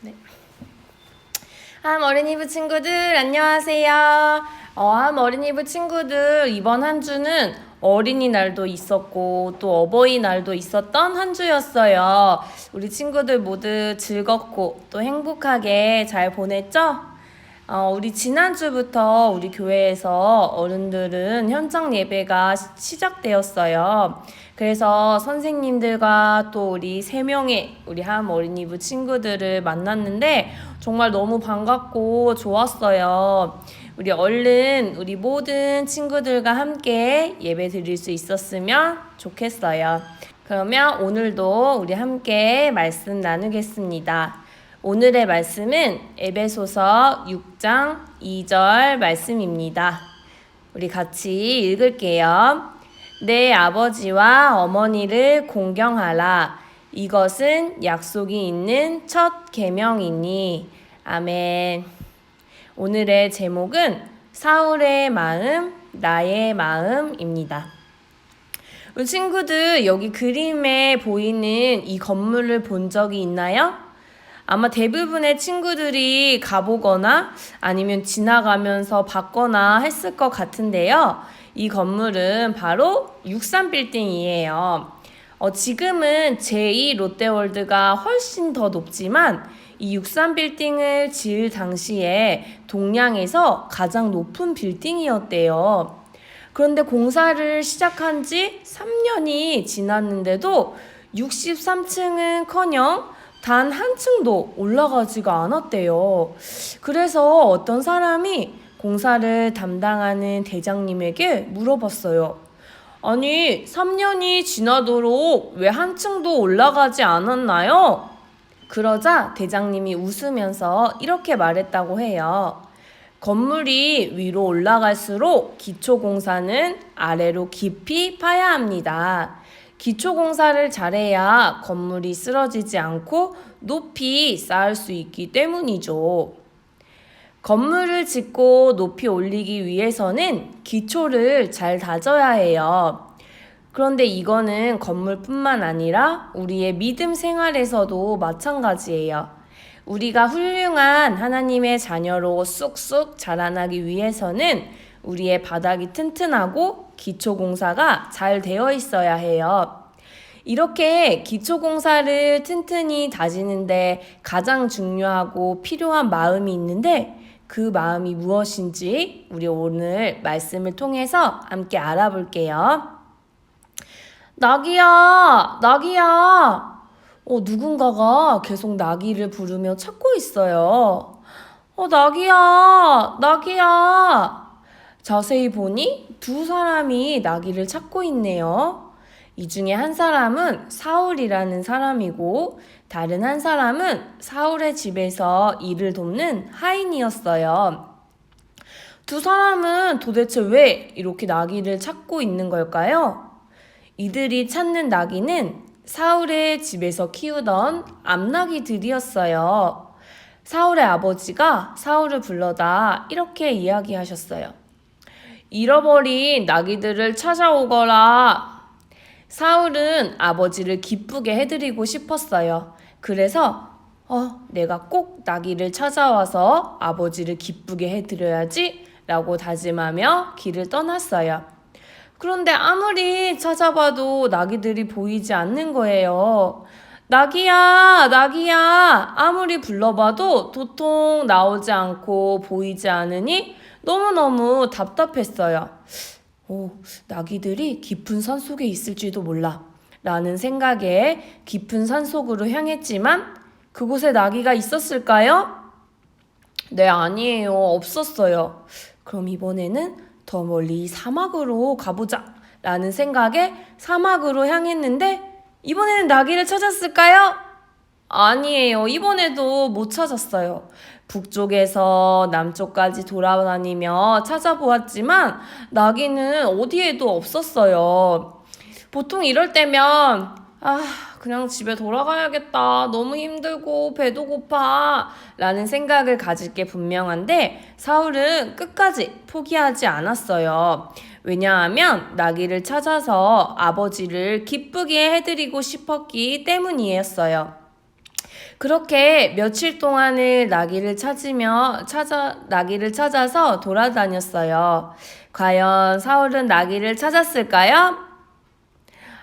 네. 함 어린이부 친구들 안녕하세요. 함 어린이부 친구들 이번 한 주는 어린이날도 있었고 또 어버이날도 있었던 한 주였어요. 우리 친구들 모두 즐겁고 또 행복하게 잘 보냈죠? 우리 지난주부터 우리 교회에서 어른들은 현장 예배가 시작되었어요. 그래서 선생님들과 또 우리 3명의 우리 함 어린이부 친구들을 만났는데 정말 너무 반갑고 좋았어요. 우리 얼른 우리 모든 친구들과 함께 예배 드릴 수 있었으면 좋겠어요. 그러면 오늘도 우리 함께 말씀 나누겠습니다. 오늘의 말씀은 에베소서 6장 2절 말씀입니다. 우리 같이 읽을게요. 내 아버지와 어머니를 공경하라. 이것은 약속이 있는 첫 계명이니. 아멘. 오늘의 제목은 사울의 마음, 나의 마음입니다. 우리 친구들 여기 그림에 보이는 이 건물을 본 적이 있나요? 아마 대부분의 친구들이 가보거나 아니면 지나가면서 봤거나 했을 것 같은데요. 이 건물은 바로 63빌딩이에요. 지금은 제2 롯데월드가 훨씬 더 높지만 이 63빌딩을 지을 당시에 동양에서 가장 높은 빌딩이었대요. 그런데 공사를 시작한 지 3년이 지났는데도 63층은커녕 단 한 층도 올라가지가 않았대요. 그래서 어떤 사람이 공사를 담당하는 대장님에게 물어봤어요. 아니, 3년이 지나도록 왜 한 층도 올라가지 않았나요? 그러자 대장님이 웃으면서 이렇게 말했다고 해요. 건물이 위로 올라갈수록 기초공사는 아래로 깊이 파야 합니다. 기초공사를 잘해야 건물이 쓰러지지 않고 높이 쌓을 수 있기 때문이죠. 건물을 짓고 높이 올리기 위해서는 기초를 잘 다져야 해요. 그런데 이거는 건물뿐만 아니라 우리의 믿음 생활에서도 마찬가지예요. 우리가 훌륭한 하나님의 자녀로 쑥쑥 자라나기 위해서는 우리의 바닥이 튼튼하고 기초공사가 잘 되어 있어야 해요. 이렇게 기초공사를 튼튼히 다지는데 가장 중요하고 필요한 마음이 있는데 그 마음이 무엇인지 우리 오늘 말씀을 통해서 함께 알아볼게요. 나기야, 나기야. 누군가가 계속 나기를 부르며 찾고 있어요. 나기야, 나기야. 자세히 보니 두 사람이 나기를 찾고 있네요. 이 중에 한 사람은 사울이라는 사람이고 다른 한 사람은 사울의 집에서 일을 돕는 하인이었어요. 두 사람은 도대체 왜 이렇게 나귀를 찾고 있는 걸까요? 이들이 찾는 나귀는 사울의 집에서 키우던 암나귀들이었어요. 사울의 아버지가 사울을 불러다 이렇게 이야기하셨어요. 잃어버린 나귀들을 찾아오거라. 사울은 아버지를 기쁘게 해드리고 싶었어요. 그래서 내가 꼭 나귀를 찾아와서 아버지를 기쁘게 해드려야지 라고 다짐하며 길을 떠났어요. 그런데 아무리 찾아봐도 나귀들이 보이지 않는 거예요. 나귀야, 나귀야. 아무리 불러봐도 도통 나오지 않고 보이지 않으니 너무너무 답답했어요. 나귀들이 깊은 산속에 있을지도 몰라 라는 생각에 깊은 산속으로 향했지만 그곳에 나귀가 있었을까요? 네, 아니에요. 없었어요. 그럼 이번에는 더 멀리 사막으로 가보자 라는 생각에 사막으로 향했는데 이번에는 나귀를 찾았을까요? 아니에요. 이번에도 못 찾았어요. 북쪽에서 남쪽까지 돌아다니며 찾아보았지만 나귀는 어디에도 없었어요. 보통 이럴 때면 그냥 집에 돌아가야겠다. 너무 힘들고 배도 고파 라는 생각을 가질 게 분명한데 사울은 끝까지 포기하지 않았어요. 왜냐하면 나귀를 찾아서 아버지를 기쁘게 해드리고 싶었기 때문이었어요. 그렇게 며칠 동안을 나귀를 찾아서 돌아다녔어요. 과연 사울은 나귀를 찾았을까요?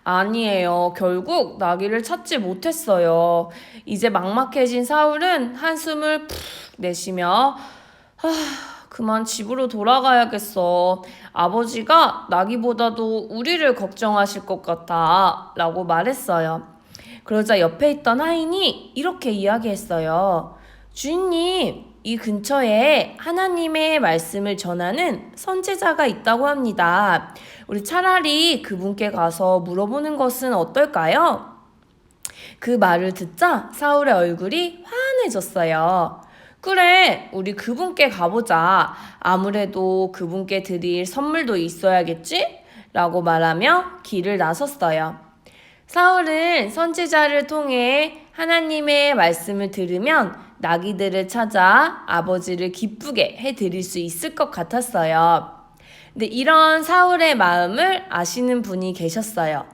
아니에요. 결국 나귀를 찾지 못했어요. 이제 막막해진 사울은 한숨을 푹 내쉬며 그만 집으로 돌아가야겠어. 아버지가 나귀보다도 우리를 걱정하실 것 같아 라고 말했어요. 그러자 옆에 있던 하인이 이렇게 이야기했어요. 주인님, 이 근처에 하나님의 말씀을 전하는 선지자가 있다고 합니다. 우리 차라리 그분께 가서 물어보는 것은 어떨까요? 그 말을 듣자 사울의 얼굴이 환해졌어요. 그래, 우리 그분께 가보자. 아무래도 그분께 드릴 선물도 있어야겠지? 라고 말하며 길을 나섰어요. 사울은 선지자를 통해 하나님의 말씀을 들으면 나귀들을 찾아 아버지를 기쁘게 해드릴 수 있을 것 같았어요. 근데 이런 사울의 마음을 아시는 분이 계셨어요.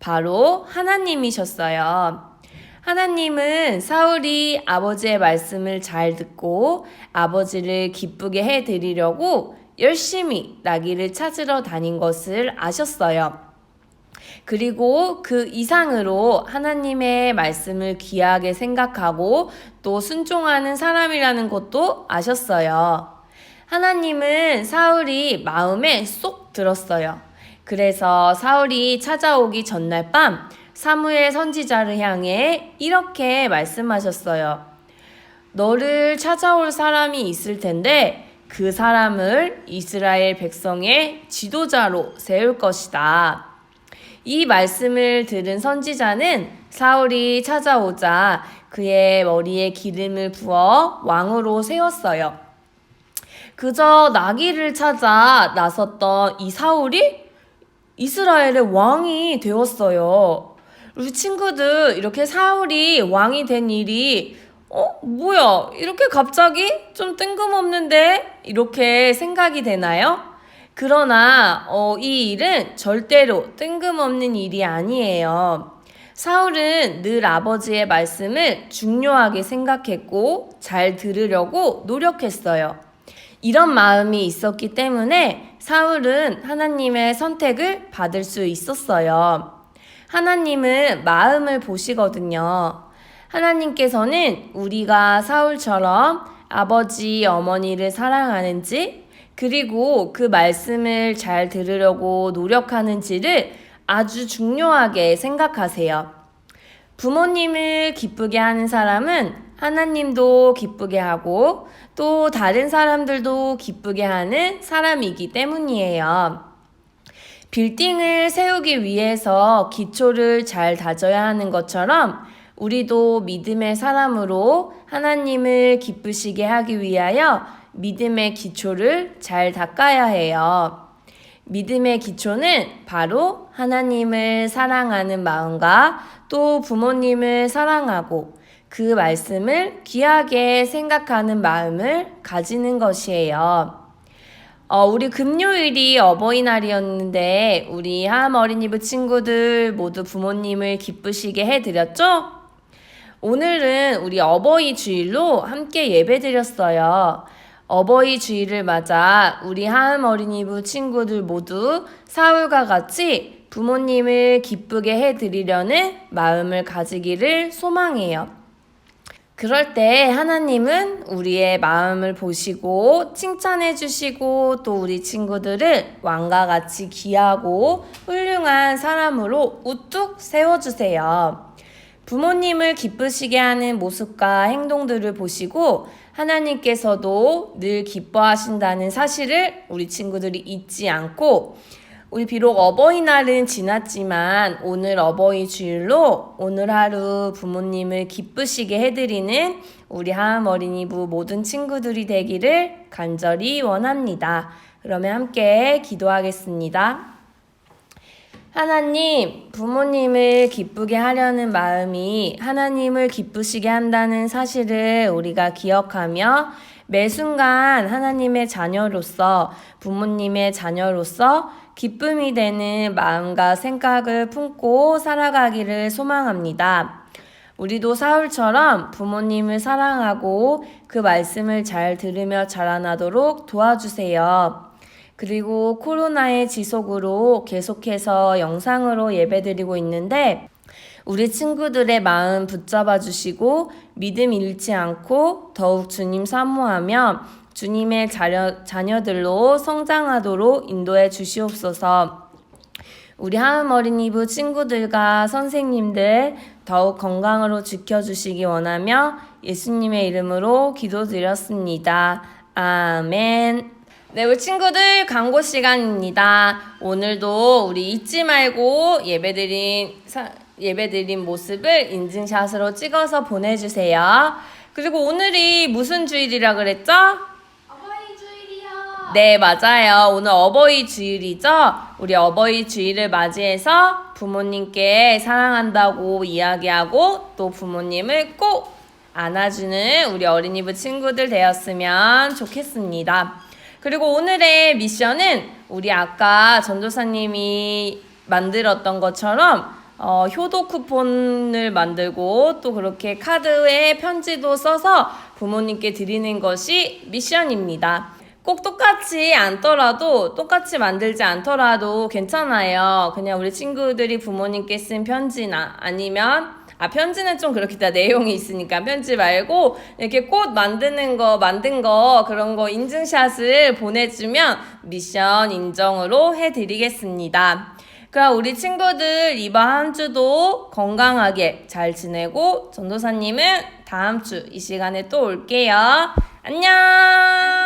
바로 하나님이셨어요. 하나님은 사울이 아버지의 말씀을 잘 듣고 아버지를 기쁘게 해드리려고 열심히 나귀를 찾으러 다닌 것을 아셨어요. 그리고 그 이상으로 하나님의 말씀을 귀하게 생각하고 또 순종하는 사람이라는 것도 아셨어요. 하나님은 사울이 마음에 쏙 들었어요. 그래서 사울이 찾아오기 전날 밤 사무엘 선지자를 향해 이렇게 말씀하셨어요. 너를 찾아올 사람이 있을 텐데 그 사람을 이스라엘 백성의 지도자로 세울 것이다. 이 말씀을 들은 선지자는 사울이 찾아오자 그의 머리에 기름을 부어 왕으로 세웠어요. 그저 나귀를 찾아 나섰던 이 사울이 이스라엘의 왕이 되었어요. 우리 친구들 이렇게 사울이 왕이 된 일이 뭐야 이렇게 갑자기 좀 뜬금없는데 이렇게 생각이 되나요? 그러나 이 일은 절대로 뜬금없는 일이 아니에요. 사울은 늘 아버지의 말씀을 중요하게 생각했고 잘 들으려고 노력했어요. 이런 마음이 있었기 때문에 사울은 하나님의 선택을 받을 수 있었어요. 하나님은 마음을 보시거든요. 하나님께서는 우리가 사울처럼 아버지, 어머니를 사랑하는지 그리고 그 말씀을 잘 들으려고 노력하는지를 아주 중요하게 생각하세요. 부모님을 기쁘게 하는 사람은 하나님도 기쁘게 하고 또 다른 사람들도 기쁘게 하는 사람이기 때문이에요. 빌딩을 세우기 위해서 기초를 잘 다져야 하는 것처럼 우리도 믿음의 사람으로 하나님을 기쁘시게 하기 위하여 믿음의 기초를 잘 닦아야 해요. 믿음의 기초는 바로 하나님을 사랑하는 마음과 또 부모님을 사랑하고 그 말씀을 귀하게 생각하는 마음을 가지는 것이에요. 우리 금요일이 어버이날이었는데 우리 하암 어린이부 친구들 모두 부모님을 기쁘시게 해드렸죠? 오늘은 우리 어버이 주일로 함께 예배드렸어요. 어버이 주일을 맞아 우리 하암 어린이부 친구들 모두 사울과 같이 부모님을 기쁘게 해드리려는 마음을 가지기를 소망해요. 그럴 때 하나님은 우리의 마음을 보시고 칭찬해 주시고 또 우리 친구들을 왕과 같이 귀하고 훌륭한 사람으로 우뚝 세워주세요. 부모님을 기쁘시게 하는 모습과 행동들을 보시고 하나님께서도 늘 기뻐하신다는 사실을 우리 친구들이 잊지 않고 우리 비록 어버이날은 지났지만 오늘 어버이 주일로 오늘 하루 부모님을 기쁘시게 해드리는 우리 하암 어린이부 모든 친구들이 되기를 간절히 원합니다. 그러면 함께 기도하겠습니다. 하나님, 부모님을 기쁘게 하려는 마음이 하나님을 기쁘시게 한다는 사실을 우리가 기억하며 매 순간 하나님의 자녀로서 부모님의 자녀로서 기쁨이 되는 마음과 생각을 품고 살아가기를 소망합니다. 우리도 사울처럼 부모님을 사랑하고 그 말씀을 잘 들으며 자라나도록 도와주세요. 그리고 코로나의 지속으로 계속해서 영상으로 예배드리고 있는데 우리 친구들의 마음 붙잡아 주시고 믿음 잃지 않고 더욱 주님 사모하며 주님의 자녀들로 성장하도록 인도해 주시옵소서. 우리 하은 어린이부 친구들과 선생님들 더욱 건강으로 지켜주시기 원하며 예수님의 이름으로 기도드렸습니다. 아멘. 네, 우리 친구들 광고 시간입니다. 오늘도 우리 잊지 말고 예배드린 모습을 인증샷으로 찍어서 보내주세요. 그리고 오늘이 무슨 주일이라 그랬죠? 어버이 주일이요. 네, 맞아요. 오늘 어버이 주일이죠? 우리 어버이 주일을 맞이해서 부모님께 사랑한다고 이야기하고 또 부모님을 꼭 안아주는 우리 어린이부 친구들 되었으면 좋겠습니다. 그리고 오늘의 미션은 우리 아까 전도사님이 만들었던 것처럼 효도 쿠폰을 만들고 또 그렇게 카드에 편지도 써서 부모님께 드리는 것이 미션입니다. 꼭 똑같이 만들지 않더라도 괜찮아요. 그냥 우리 친구들이 부모님께 쓴 편지나 아니면 편지는 좀 그렇겠다. 내용이 있으니까 편지 말고 이렇게 꽃 만든 거 그런 거 인증샷을 보내주면 미션 인정으로 해드리겠습니다. 그럼 우리 친구들 이번 한 주도 건강하게 잘 지내고 전도사님은 다음 주 이 시간에 또 올게요. 안녕.